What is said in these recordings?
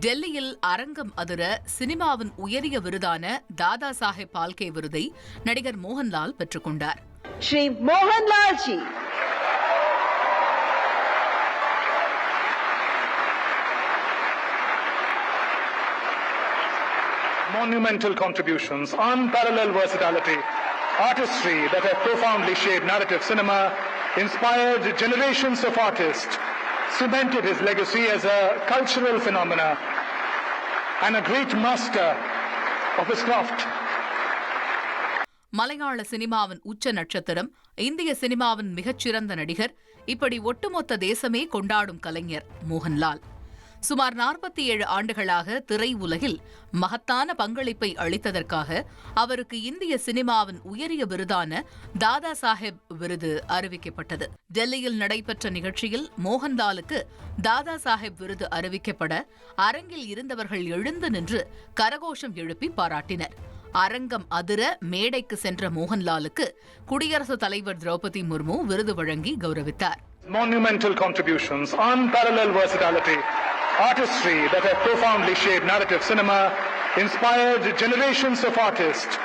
டெல்லியில் அரங்கம் அதிர சினிமாவின் உயரிய விருதான தாதா சாஹேப் பால்கே விருதை நடிகர் மோகன்லால் பெற்றுக் கொண்டார். Shri Mohanlal ji. Monumental contributions, unparalleled versatility, artistry that have profoundly shaped narrative cinema, inspired generations of artists, cemented his legacy as a cultural phenomena and a great master of his craft. மலையாள சினிமாவின் உச்ச நட்சத்திரம், இந்திய சினிமாவின் மிகச்சிறந்த நடிகர், இப்படி ஒட்டுமொத்த தேசமே கொண்டாடும் கலைஞர் மோகன்லால். சுமார் 47 ஆண்டுகளாக திரை உலகில் மகத்தான பங்களிப்பை அளித்ததற்காக அவருக்கு இந்திய சினிமாவின் உயரிய விருதான தாதா சாஹேப் விருது அறிவிக்கப்பட்டது. டெல்லியில் நடைபெற்ற நிகழ்ச்சியில் மோகன்லாலுக்கு தாதா சாஹேப் விருது அறிவிக்கப்பட அரங்கில் இருந்தவர்கள் எழுந்து நின்று கரகோஷம் எழுப்பி பாராட்டினர். அரங்கம் அதிர மேடைக்கு சென்ற மோகன்லாலுக்கு குடியரசுத் தலைவர் திரௌபதி முர்மு விருது வழங்கி கௌரவித்தார். Monumental contributions, unparalleled versatility, artistry that have profoundly shaped narrative cinema, inspired generations of artists,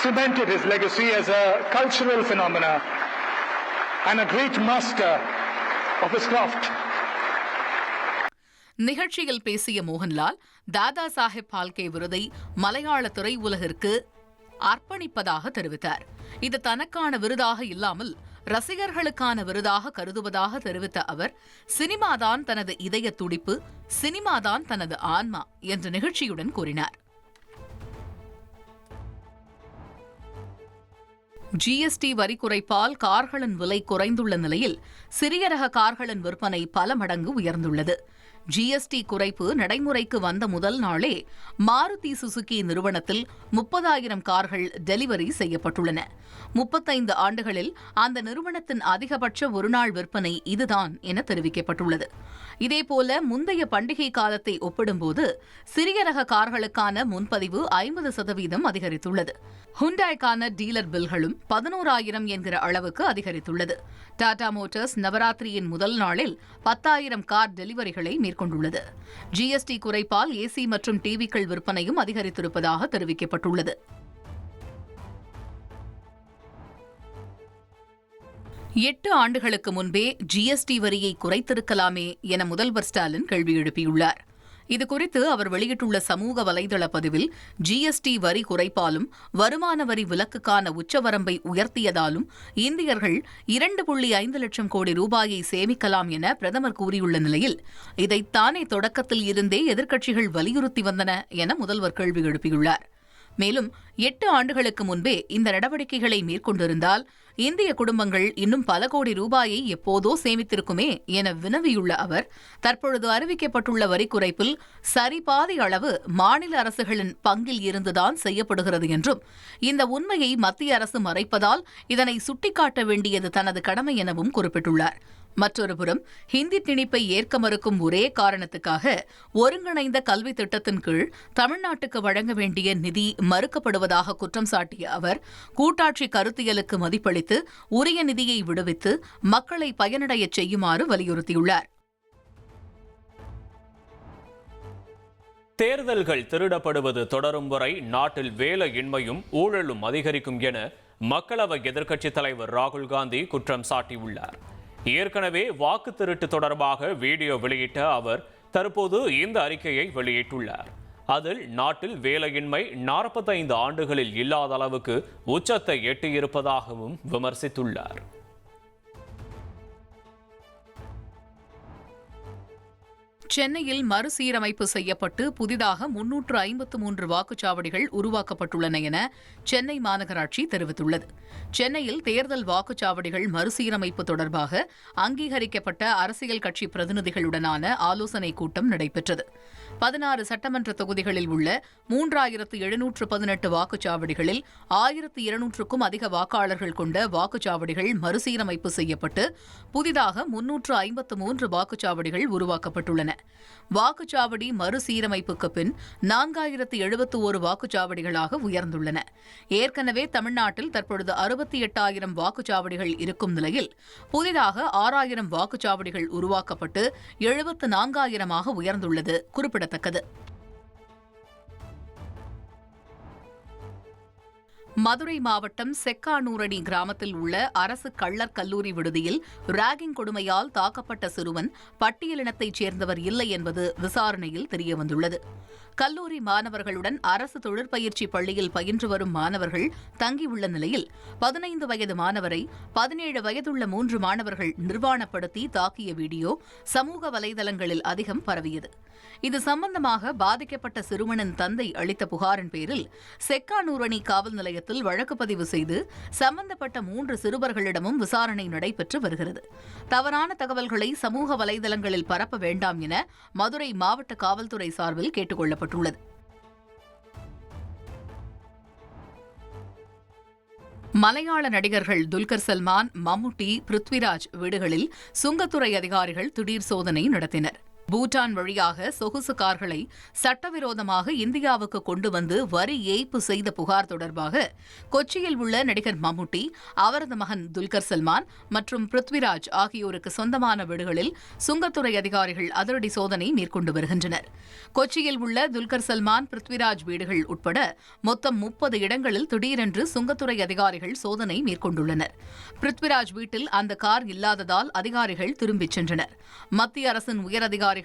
cemented his legacy as a cultural phenomena and a great master of his craft. நிகழ்ச்சியில் பேசிய மோகன்லால் தாதா சாஹேப் பால்கே விருதை மலையாள திரை உலகிற்கு அர்ப்பணிப்பதாக தெரிவித்தார். இது தனக்கான விருதாக இல்லாமல் ரசிகர்களுக்கான விருதாக கருதுவதாக தெரிவித்த அவர், சினிமாதான் தனது இதய துடிப்பு, சினிமாதான் தனது ஆன்மா என்ற நிகழ்ச்சியுடன் கூறினார். ஜிஎஸ்டி வரி குறைப்பால் கார்களின் விலை குறைந்துள்ள நிலையில் சிறிய ரக கார்களின் விற்பனை பல மடங்கு உயர்ந்துள்ளது. ஜிஎஸ்டி குறைப்பு நடைமுறைக்கு வந்த முதல் நாளே மாருதி சுசுகி நிறுவனத்தில் 30,000 கார்கள் டெலிவரி செய்யப்பட்டுள்ளன. 35 ஆண்டுகளில் அந்த நிறுவனத்தின் அதிகபட்ச ஒருநாள் விற்பனை இதுதான் என தெரிவிக்கப்பட்டுள்ளது. இதேபோல முந்தைய பண்டிகை காலத்தை ஒப்பிடும்போது சிறிய ரக கார்களுக்கான முன்பதிவு 50% அதிகரித்துள்ளது. ஹுண்டாய்க்கான டீலர் பில்களும் 11,000 என்கிற அளவுக்கு அதிகரித்துள்ளது. டாடா மோட்டார்ஸ் நவராத்திரியின் முதல் நாளில் 10,000 கார் டெலிவரிகளை மேற்கொண்டுள்ளது. ஜிஎஸ்டி குறைப்பால் ஏசி மற்றும் டிவிக்கள் விற்பனையும் அதிகரித்திருப்பதாக தெரிவிக்கப்பட்டுள்ளது. எட்டு ஆண்டுகளுக்கு முன்பே ஜிஎஸ்டி வரியை குறைத்திருக்கலாமே என முதல்வர் ஸ்டாலின் கேள்வி எழுப்பியுள்ளார். இதுகுறித்து அவர் வெளியிட்டுள்ள சமூக வலைதள பதிவில், ஜிஎஸ்டி வரி குறைப்பாலும் வருமான வரி விலக்குக்கான உச்சவரம்பை உயர்த்தியதாலும் இந்தியர்கள் 2.5 லட்சம் கோடி ரூபாயை சேமிக்கலாம் என பிரதமர் கூறியுள்ள நிலையில், இதைத்தானே தொடக்கத்தில் இருந்தே எதிர்க்கட்சிகள் வலியுறுத்தி வந்தன என முதல்வர் கேள்வி எழுப்பியுள்ளார். மேலும் 8 ஆண்டுகளுக்கு முன்பே இந்த நடவடிக்கைகளை மேற்கொண்டிருந்தால் இந்திய குடும்பங்கள் இன்னும் பல கோடி ரூபாயை எப்போதோ சேமித்திருக்குமே என வினவியுள்ள அவர், தற்பொழுது அறிவிக்கப்பட்டுள்ள வரி குறைப்பில் சரிபாதி அளவு மாநில அரசுகளின் பங்கில் இருந்துதான் செய்யப்படுகிறது என்றும், இந்த உண்மையை மத்திய அரசு மறைப்பதால் இதனை சுட்டிக்காட்ட வேண்டியது தனது கடமை எனவும் குறிப்பிட்டுள்ளார். மற்றொருபுறம் ஹிந்தி திணிப்பை ஏற்க மறுக்கும் ஒரே காரணத்துக்காக ஒருங்கிணைந்த கல்வி திட்டத்தின் கீழ் தமிழ்நாட்டுக்கு வழங்க வேண்டிய நிதி மறுக்கப்படுவதாக குற்றம் சாட்டிய அவர், கூட்டாட்சி கருத்தியலுக்கு மதிப்பளித்து உரிய நிதியை விடுவித்து மக்களை பயனடையச் செய்யுமாறு வலியுறுத்தியுள்ளார். தேர்தல்கள் திருடப்படுவது தொடரும் வரை நாட்டில் வேலையின்மையும் ஊழலும் அதிகரிக்கும் என மக்களவை எதிர்க்கட்சித் தலைவர் ராகுல் காந்தி குற்றம் சாட்டியுள்ளார். ஏற்கனவே வாக்கு திருட்டு தொடர்பாக வீடியோ வெளியிட்ட அவர் தற்போது இந்த அறிக்கையை வெளியிட்டுள்ளார். அதில் நாட்டில் வேலையின்மை 45 ஆண்டுகளில் இல்லாத அளவுக்கு உச்சத்தை எட்டியிருப்பதாகவும் விமர்சித்துள்ளார். சென்னையில் மறுசீரமைப்பு செய்யப்பட்டு புதிதாக 353 வாக்குச்சாவடிகள் உருவாக்கப்பட்டுள்ளன என சென்னை மாநகராட்சி தெரிவித்துள்ளது. சென்னையில் தேர்தல் வாக்குச்சாவடிகள் மறுசீரமைப்பு தொடர்பாக அங்கீகரிக்கப்பட்ட அரசியல் கட்சி பிரதிநிதிகளுடனான ஆலோசனைக் கூட்டம் நடைபெற்றது. 16 சட்டமன்ற தொகுதிகளில் உள்ள 3,718 வாக்குச்சாவடிகளில் 1,200க்கும் அதிக வாக்காளர்கள் கொண்ட வாக்குச்சாவடிகள் மறுசீரமைப்பு செய்யப்பட்டு புதிதாக 353 வாக்குச்சாவடிகள் உருவாக்கப்பட்டுள்ளன. வாக்குச்சாவடி மறுசீரமைப்புக்கு பின் 4,071 வாக்குச்சாவடிகளாக உயர்ந்துள்ளன. ஏற்கனவே தமிழ்நாட்டில் தற்பொழுது 68,000 வாக்குச்சாவடிகள் இருக்கும் நிலையில் புதிதாக 6,000 வாக்குச்சாவடிகள் உருவாக்கப்பட்டு 74,000 உயர்ந்துள்ளது குறிப்பிடத்தக்கது. குறிப்பிடத்தக்கது. மதுரை மாவட்டம் செக்கானூரணி கிராமத்தில் உள்ள அரசு கள்ளர் கல்லூரி விடுதியில் ராகிங் கொடுமையால் தாக்கப்பட்ட சிறுவன் பட்டியலினத்தைச் சேர்ந்தவர் இல்லை என்பது விசாரணையில் தெரியவந்துள்ளது. கல்லூரி மாணவர்களுடன் அரசு தொழிற்பயிற்சி பள்ளியில் பயின்று வரும் மாணவர்கள் தங்கியுள்ள நிலையில் 15 வயது மாணவரை 17 வயதுள்ள 3 மாணவர்கள் நிர்வாணப்படுத்தி தாக்கிய வீடியோ சமூக வலைதளங்களில் அதிகம் பரவியது. இது சம்பந்தமாக பாதிக்கப்பட்ட சிறுவனின் தந்தை அளித்த புகாரின் பேரில் செக்கானூரணி காவல் நிலையத்தில் வழக்கு பதிவு செய்து சம்பந்தப்பட்ட 3 சிறுவர்களிடமும் விசாரணை நடைபெற்று வருகிறது. தவறான தகவல்களை சமூக வலைதளங்களில் பரப்ப வேண்டாம் என மதுரை மாவட்ட காவல்துறை சார்பில் கேட்டுக் கொள்ளப்பட்டுள்ளது. மலையாள நடிகர்கள் துல்கர் சல்மான், மம்முட்டி, பிருத்விராஜ் வீடுகளில் சுங்கத்துறை அதிகாரிகள் திடீர் சோதனை நடத்தினர். பூட்டான் வழியாக சொகுசு கார்களை சட்டவிரோதமாக இந்தியாவுக்கு கொண்டு வந்து வரி ஏய்ப்பு செய்த புகார் தொடர்பாக கொச்சியில் உள்ள நடிகர் மம்முட்டி, அவரது மகன் துல்கர் சல்மான் மற்றும் பிருத்விராஜ் ஆகியோருக்கு சொந்தமான வீடுகளில் சுங்கத்துறை அதிகாரிகள் அதிரடி சோதனை மேற்கொண்டு வருகின்றனர். கொச்சியில் உள்ள துல்கர் சல்மான், பிருத்விராஜ் வீடுகள் உட்பட மொத்தம் 30 இடங்களில் திடீரென்று சுங்கத்துறை அதிகாரிகள் சோதனை மேற்கொண்டுள்ளனர். பிருத்விராஜ் வீட்டில் அந்த கார் இல்லாததால் அதிகாரிகள் திரும்பிச் சென்றனர். மத்திய அரசின் உயரதிகாரி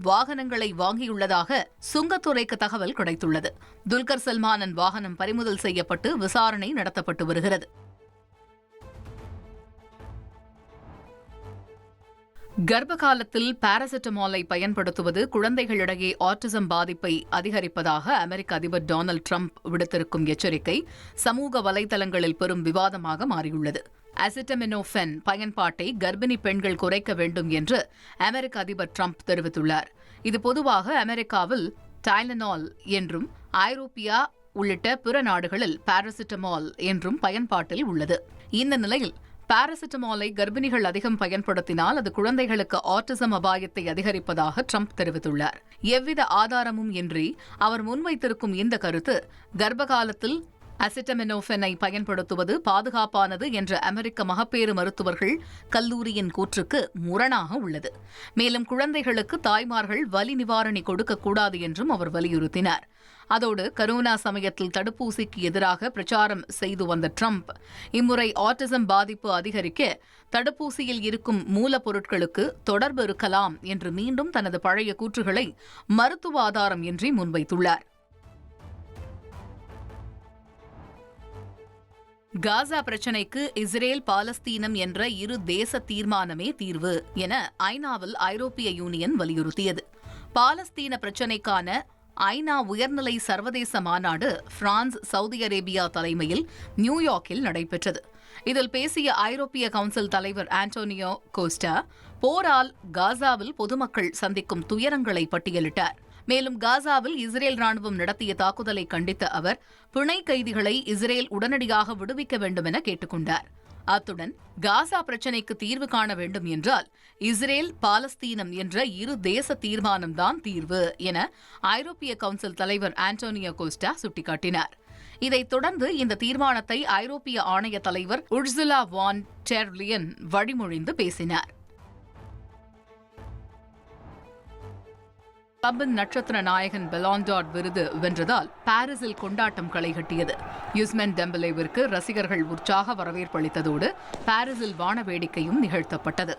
வாகனங்களை வாங்கியுள்ளதாக சுங்கத்துறைக்கு தகவல் கிடைத்துள்ளது. துல்கர் சல்மானின் வாகனம் பறிமுதல் செய்யப்பட்டு விசாரணை நடத்தப்பட்டு வருகிறது. கர்ப்ப காலத்தில் பாராசிட்டமாலை பயன்படுத்துவது குழந்தைகளிடையே ஆட்டிசம் பாதிப்பை அதிகரிப்பதாக அமெரிக்க அதிபர் டொனால்டு டிரம்ப் விடுத்திருக்கும் எச்சரிக்கை சமூக வலைதளங்களில் பெரும் விவாதமாக மாறியுள்ளது. அசிட்டமினோபென் பயன்பாட்டை கர்ப்பிணி பெண்கள் குறைக்க வேண்டும் என்று அமெரிக்க அதிபர் டிரம்ப் தெரிவித்துள்ளார். இது பொதுவாக அமெரிக்காவில் டைலனால் என்றும் ஐரோப்பியா உள்ளிட்ட பிற நாடுகளில் பாராசிட்டமால் என்றும் பயன்பாட்டில் உள்ளது. இந்த நிலையில் பாராசிட்டமாலை கர்ப்பிணிகள் அதிகம் பயன்படுத்தினால் அது குழந்தைகளுக்கு ஆட்டிசம் அபாயத்தை அதிகரிப்பதாக டிரம்ப் தெரிவித்துள்ளார். எவ்வித ஆதாரமும் இன்றி அவர் முன்வைத்திருக்கும் இந்த கருத்து கர்ப்ப காலத்தில் அசிட்டமினோபெனை பயன்படுத்துவது பாதுகாப்பானது என்ற அமெரிக்க மகப்பேறு மருத்துவர்கள் கல்லூரியின் கூற்றுக்கு முரணாக உள்ளது. மேலும் குழந்தைகளுக்கு தாய்மார்கள் வலி நிவாரணி கொடுக்கக்கூடாது என்றும் அவர் வலியுறுத்தினார். அதோடு கரோனா சமயத்தில் தடுப்பூசிக்கு எதிராக பிரச்சாரம் செய்து வந்த டிரம்ப் இம்முறை ஆட்டிசம் பாதிப்பு அதிகரிக்க தடுப்பூசியில் இருக்கும் மூலப்பொருட்களுக்கு தொடர்பு இருக்கலாம் என்று மீண்டும் தனது பழைய கூற்றுகளை மருத்துவ ஆதாரம் இன்றி முன்வைத்துள்ளார். காசா பிரச்சினைக்கு இஸ்ரேல், பாலஸ்தீனம் என்ற இரு தேச தீர்மானமே தீர்வு என ஐநாவில் ஐரோப்பிய யூனியன் வலியுறுத்தியது. பாலஸ்தீன பிரச்சினைக்கான ஐநா உயர்நிலை சர்வதேச மாநாடு பிரான்ஸ், சவுதி அரேபியா தலைமையில் நியூயார்க்கில் நடைபெற்றது. இதில் பேசிய ஐரோப்பிய கவுன்சில் தலைவர் ஆண்டோனியோ கோஸ்டா போரால் காசாவில் பொதுமக்கள் சந்திக்கும் துயரங்களை பட்டியலிட்டார். மேலும் காசாவில் இஸ்ரேல் ராணுவம் நடத்திய தாக்குதலை கண்டித்த அவர் பிணை கைதிகளை இஸ்ரேல் உடனடியாக விடுவிக்க வேண்டும் என கேட்டுக் கொண்டார். அத்துடன் காசா பிரச்சினைக்கு தீர்வு காண வேண்டும் என்றால் இஸ்ரேல், பாலஸ்தீனம் என்ற இரு தேச தீர்மானம்தான் தீர்வு என ஐரோப்பிய கவுன்சில் தலைவர் ஆண்டோனியோ கோஸ்டா சுட்டிக்காட்டினார். இதைத் தொடர்ந்து இந்த தீர்மானத்தை ஐரோப்பிய ஆணைய தலைவர் உர்சுலா வான் டெர் லியன் வழிமொழிந்து பேசினார். கிளப்பின் நட்சத்திர நாயகன் பெலான் டார் விருது வென்றதால் பாரிஸில் கொண்டாட்டம் களைகட்டியது. யுஸ்மேன் டெம்பலேவிற்கு ரசிகர்கள் உற்சாக வரவேற்பளித்ததோடு பாரிஸில் வான வேடிக்கையும் நிகழ்த்தப்பட்டது.